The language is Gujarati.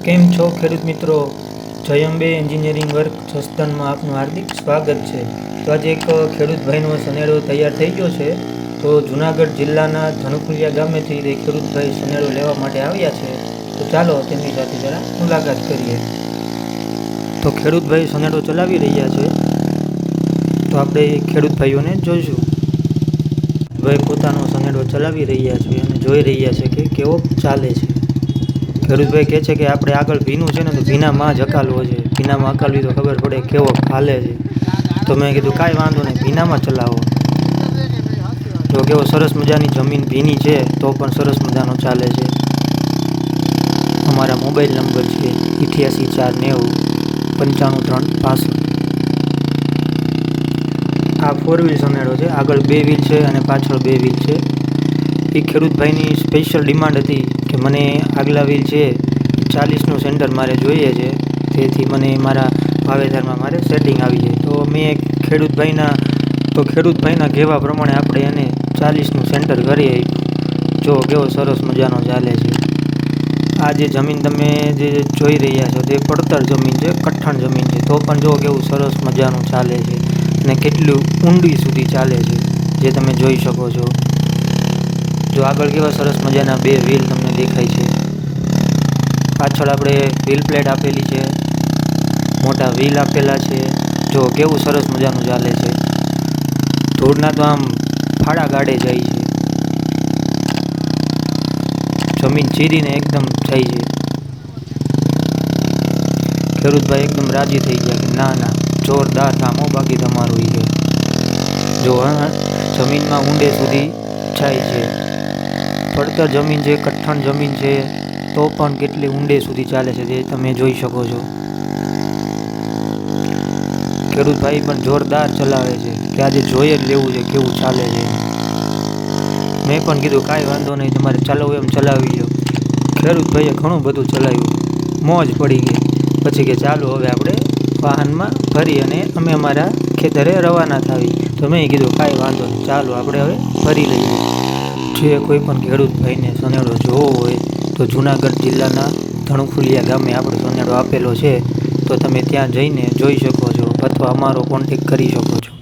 કેમ છો ખેડૂત મિત્રો? જય અંબે એન્જિનિયરિંગ વર્ક સંસ્થાનમાં આપનું હાર્દિક સ્વાગત છે. તો આજે એક ખેડૂત ભાઈનો સનેડો તૈયાર થઈ ગયો છે. તો જુનાગઢ જિલ્લાના ધણુકુલિયા ગામેથી તે ખેડૂત ભાઈ સનેડો લેવા માટે આવ્યા છે. તો ચાલો તેમની સાથે જરા મુલાકાત કરીએ. તો ખેડૂત ભાઈ સનેડો ચલાવી રહ્યા છે. તો આપણે ખેડૂત ભાઈઓને જોઈશું. ભાઈ પોતાનો સનેડો ચલાવી રહ્યા છે અને જોઈ રહ્યા છે કે કેવો ચાલે છે. ખેડૂતભાઈ કહે છે કે આપણે આગળ ભીનું છે ને તો ભીનામાં જ હકાલવો છે. ભીનામાં હકાલવી તો ખબર પડે કેવો હાલે છે. તો મેં કીધું કાંઈ વાંધો નહીં, ભીનામાં ચલાવો. તો કેવો સરસ મજાની જમીન ભીની છે તો પણ સરસ મજાનો ચાલે છે. અમારા મોબાઈલ નંબર છે 8849955365. આ 4 વ્હીલ સનેડો છે. આગળ 2 વ્હીલ છે અને પાછળ 2 વ્હીલ છે. એ ખેડૂતભાઈની સ્પેશિયલ ડિમાન્ડ હતી કે મને આગલા વ્હીલ છે 40નું સેન્ટર મારે જોઈએ છે, તેથી મને મારા વાવેતરમાં મારે સેટિંગ આવી જાય. તો મેં ખેડૂતભાઈના કહેવા પ્રમાણે આપણે એને 40નું સેન્ટર કરી આપ્યું. જો કેવો સરસ મજાનો ચાલે છે. આ જે જમીન તમે જે જોઈ રહ્યા છો તે પડતર જમીન છે, કઠણ જમીન છે, તો પણ જો કેવું સરસ મજાનું ચાલે છે અને કેટલું ઊંડી સુધી ચાલે છે જે તમે જોઈ શકો છો. જો આગળ કેવા સરસ મજાના 2 વ્હીલ તમને દેખાય છે. પાછળ આપણે વ્હીલ પ્લેટ આપેલી છે, મોટા વ્હીલ આપેલા છે. જો કેવું સરસ મજાનું ચાલે છે. ધૂળના તો આમ ફાડા ગાડે જાય છે. જમીન ચીરીને એકદમ થઈ છે. ખેડૂતભાઈ એકદમ રાજી થઈ ગયા કે ના જોરદાર કામ હો બાકી તમારું છે. જો જમીનમાં ઊંડે સુધી જાય છે. પડતર જમીન છે, કઠણ જમીન છે, તો પણ કેટલી ઊંડે સુધી ચાલે છે તે તમે જોઈ શકો છો. ખેડૂતભાઈ પણ જોરદાર ચલાવે છે કે આજે જોઈ જ લેવું છે કેવું ચાલે છે. મેં પણ કીધું કાંઈ વાંધો નહીં, તમારે ચલાવવું એમ ચલાવી લો. ખેડૂતભાઈએ ઘણું બધું ચલાવ્યું, મોજ પડી ગઈ. પછી કે ચાલો હવે આપણે વાહનમાં ભરી અને અમે અમારા ખેતરે રવાના થાવી. તો મેં કીધું કાંઈ વાંધો નહીં, ચાલો આપણે હવે ભરી લઈએ. જે કોઈ પણ ખેડૂત ભાઈને સનેડો જોવો હોય તો જુનાગઢ જિલ્લાના ધણુકુલિયા ગામે આપણો સનેડો આપેલો છે. તો તમે ત્યાં જઈને જોઈ શકો છો અથવા અમારો કોન્ટેક કરી શકો છો.